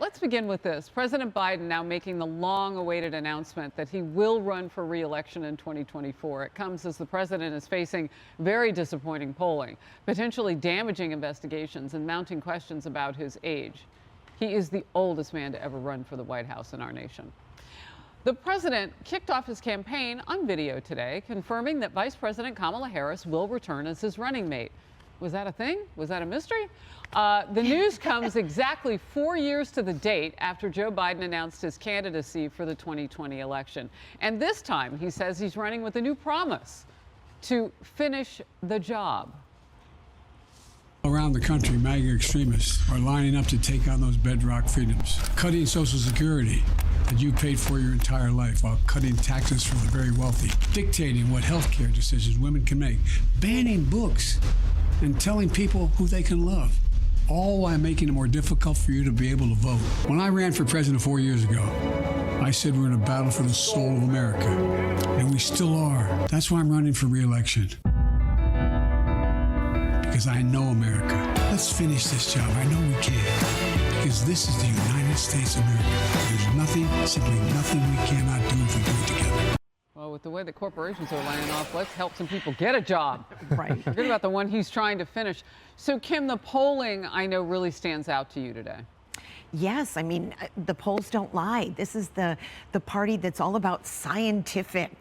let's begin with this. President Biden now making the long-awaited announcement that he will run for re-election in 2024. It comes as the president is facing very disappointing polling, potentially damaging investigations and mounting questions about his age. He is the oldest man to ever run for the White House in our nation. The president kicked off his campaign on video today, confirming that Vice President Kamala Harris will return as his running mate. Was that a thing? Was that a mystery? The news comes exactly 4 years to the date after Joe Biden announced his candidacy for the 2020 election. And this time, he says he's running with a new promise to finish the job. Around the country, MAGA extremists are lining up to take on those bedrock freedoms, cutting Social Security that you paid for your entire life while cutting taxes for the very wealthy, dictating what health care decisions women can make, banning books, and telling people who they can love, all while making it more difficult for you to be able to vote. When I ran for president 4 years ago, I said we're in a battle for the soul of America, and we still are. That's why I'm running for re-election. Because I know America. Let's finish this job. I know we can. Because this is the United States of America. There's nothing, simply nothing we cannot do if we do it together. Well, with the way the corporations are laying off, let's help some people get a job. Right. Forget about the one he's trying to finish. So, Kim, the polling, I know, really stands out to you today. Yes, I mean, the polls don't lie. This is the party that's all about scientific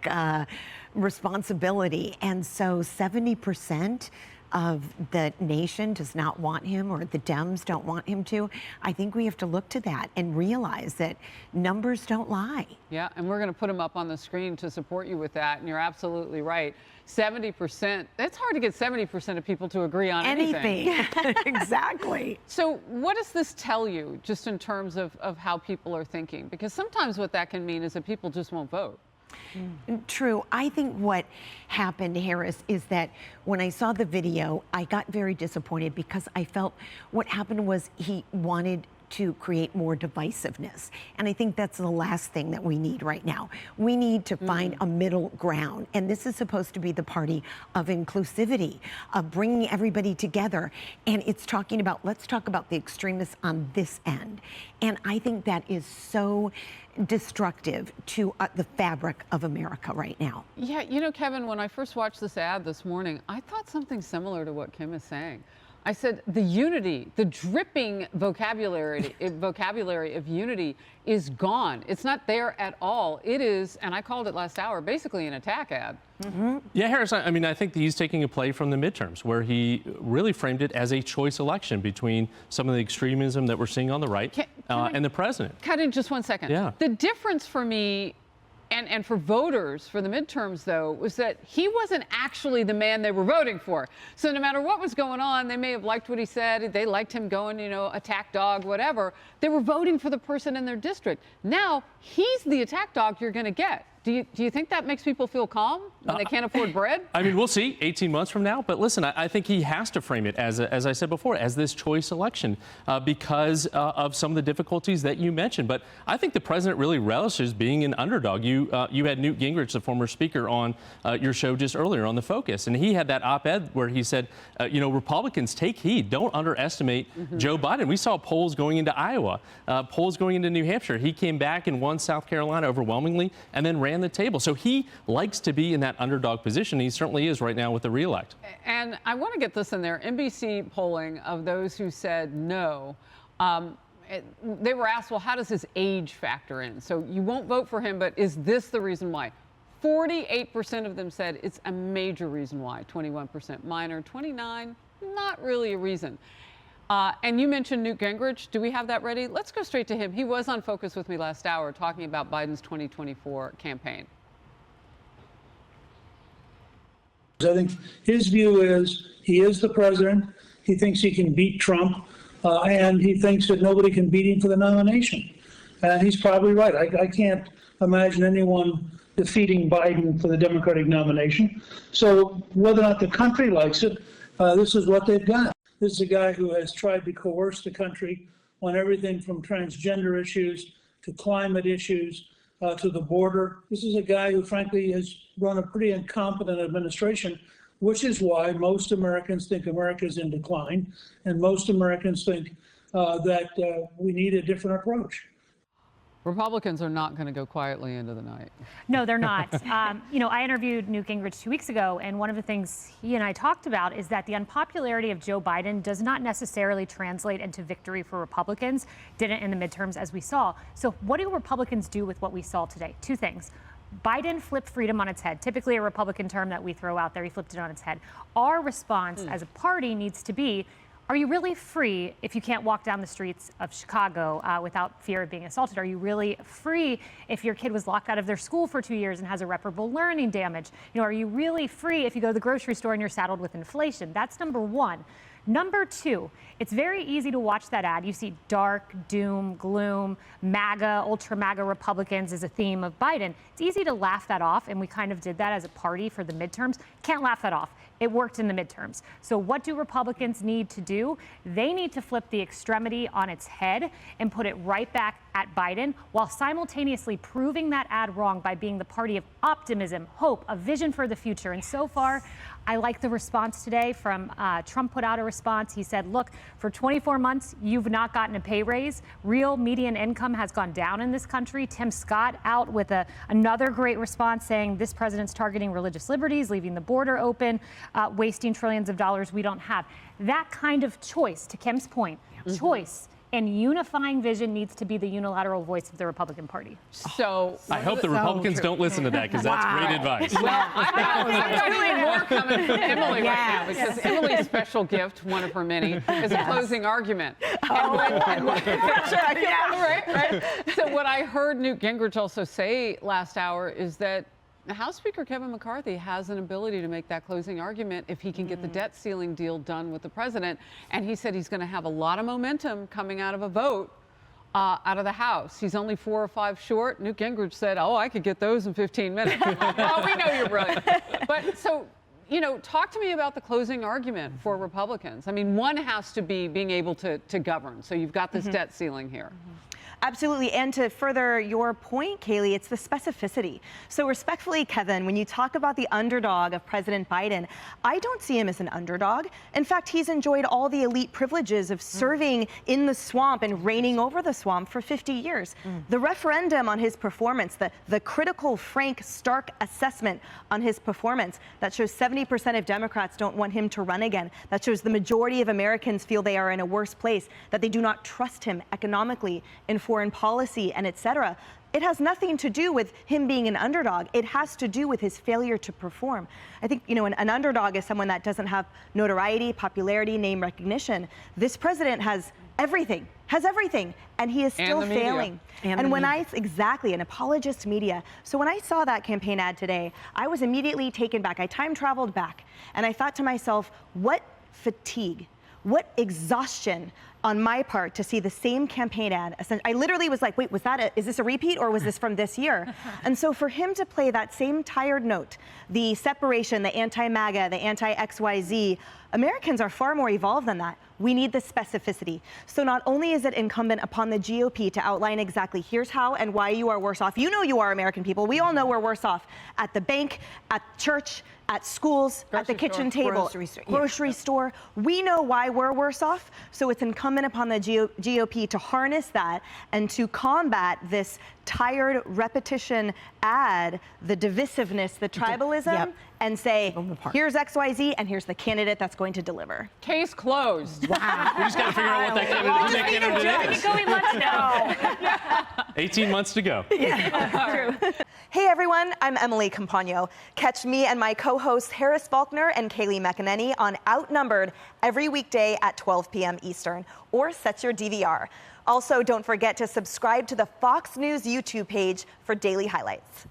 responsibility. And so 70% of the nation does not want him, or the Dems don't want him to. I think we have to look to that and realize that numbers don't lie. Yeah, and we're going to put them up on the screen to support you with that. And you're absolutely right. 70%, it's hard to get 70% of people to agree on anything. Exactly. So what does this tell you just in terms of how people are thinking? Because sometimes what that can mean is that people just won't vote. True. I think what happened, Harris, is that when I saw the video, I got very disappointed because I felt what happened was he wanted to create more divisiveness. And I think that's the last thing that we need right now. We need to find a middle ground. And this is supposed to be the party of inclusivity, of bringing everybody together. And it's talking about, let's talk about the extremists on this end. And I think that is so destructive to the fabric of America right now. Yeah, you know, Kevin, when I first watched this ad this morning, I thought something similar to what Kim is saying. I said the unity, the dripping vocabulary of unity is gone. It's not there at all. It is, and I called it last hour, basically an attack ad. Yeah, Harris, I mean, I think that he's taking a play from the midterms where he really framed it as a choice election between some of the extremism that we're seeing on the right and the president. Cut in just 1 second. Yeah. The difference for me and for voters for the midterms, though, was that he wasn't actually the man they were voting for. So no matter what was going on, they may have liked what he said. They liked him going, you know, attack dog, whatever. They were voting for the person in their district. Now he's the attack dog you're going to get. Do you think that makes people feel calm when they can't afford bread? I mean, we'll see 18 months from now. But listen, I think he has to frame it as I said before, as this choice election because of some of the difficulties that you mentioned. But I think the president really relishes being an underdog. You had Newt Gingrich, the former speaker, on your show just earlier on The Focus. And he had that op-ed where he said, you know, Republicans, take heed. Don't underestimate Joe Biden. We saw polls going into Iowa, polls going into New Hampshire. He came back and won South Carolina overwhelmingly and then ran the table. So he likes to be in that underdog position. He certainly is right now with the reelect. And I want to get this in there. NBC polling of those who said no, they were asked, well, how does his age factor in? So you won't vote for him, but is this the reason why? 48% of them said it's a major reason why. 21% minor, 29, not really a reason. And you mentioned Newt Gingrich. Do we have that ready? Let's go straight to him. He was on Focus with me last hour talking about Biden's 2024 campaign. I think his view is he is the president. He thinks he can beat Trump, and he thinks that nobody can beat him for the nomination. And he's probably right. I can't imagine anyone defeating Biden for the Democratic nomination. So whether or not the country likes it, this is what they've got. This is a guy who has tried to coerce the country on everything from transgender issues to climate issues to the border. This is a guy who, frankly, has run a pretty incompetent administration, which is why most Americans think America is in decline, and most Americans think that we need a different approach. Republicans are not going to go quietly into the night. No, they're not. I interviewed Newt Gingrich 2 weeks ago, and one of the things he and I talked about is that the unpopularity of Joe Biden does not necessarily translate into victory for Republicans. Didn't in the midterms, as we saw. So what do Republicans do with what we saw today? Two things. Biden flipped freedom on its head. Typically a Republican term that we throw out there, he flipped it on its head. Our response as a party needs to be, are you really free if you can't walk down the streets of Chicago without fear of being assaulted? Are you really free if your kid was locked out of their school for 2 years and has irreparable learning damage? Are you really free if you go to the grocery store and you're saddled with inflation? That's number one. Number two, it's very easy to watch that ad. You see dark, doom, gloom, MAGA, ultra MAGA Republicans is a theme of Biden. It's easy to laugh that off, and we kind of did that as a party for the midterms. Can't laugh that off. It worked in the midterms. So what do Republicans need to do? They need to flip the extremity on its head and put it right back at Biden while simultaneously proving that ad wrong by being the party of optimism, hope, a vision for the future. And so far, I like the response today from Trump put out a response. He said, look, for 24 months, you've not gotten a pay raise. Real median income has gone down in this country. Tim Scott out with another great response saying this president's targeting religious liberties, leaving the border open, wasting trillions of dollars we don't have. That kind of choice, to Kim's point, choice and unifying vision needs to be the unilateral voice of the Republican Party. So I hope the Republicans don't listen to that, because that's great advice. Well, I've got even more coming from Emily right now, because Emily's special gift, one of her many, is a closing argument. Right. So what I heard Newt Gingrich also say last hour is that House Speaker Kevin McCarthy has an ability to make that closing argument if he can get the debt ceiling deal done with the president. And he said he's going to have a lot of momentum coming out of a vote out of the House. He's only 4 or 5 short. Newt Gingrich said, oh, I could get those in 15 minutes. Well, we know you're brilliant. But so, talk to me about the closing argument for Republicans. I mean, one has to be being able to govern. So you've got this debt ceiling here. Absolutely. And to further your point, Kayleigh, it's the specificity. So respectfully, Kevin, when you talk about the underdog of President Biden, I don't see him as an underdog. In fact, he's enjoyed all the elite privileges of serving in the swamp and reigning over the swamp for 50 years. The referendum on his performance, the critical, frank, stark assessment on his performance that shows 70% of Democrats don't want him to run again. That shows the majority of Americans feel they are in a worse place, that they do not trust him economically, in foreign policy, and etc. It has nothing to do with him being an underdog. It has to do with his failure to perform. I think, an underdog is someone that doesn't have notoriety, popularity, name recognition. This president has everything, and he is still failing. And when exactly, an apologist media. So when I saw that campaign ad today, I was immediately taken back. I time traveled back, and I thought to myself, what fatigue, what exhaustion on my part to see the same campaign ad. I literally was like, wait, is this a repeat, or was this from this year? And so for him to play that same tired note, the separation, the anti-MAGA, the anti-XYZ, Americans are far more evolved than that. We need the specificity. So not only is it incumbent upon the GOP to outline exactly here's how and why you are worse off. You know you are, American people. We all know we're worse off at the bank, at church, at schools, at the kitchen table, grocery store. We know why we're worse off. So it's incumbent upon the GOP to harness that and to combat this tired repetition ad, the divisiveness, the tribalism, and say, here's XYZ and here's the candidate that's going to deliver. Case closed. Wow. We just got to figure out what that candidate is. Going months now. 18 months to go. True. Hey everyone, I'm Emily Campagno. Catch me and my co-hosts Harris Faulkner and Kayleigh McEnany on Outnumbered every weekday at 12 p.m. Eastern, or set your DVR. Also, don't forget to subscribe to the Fox News YouTube page for daily highlights.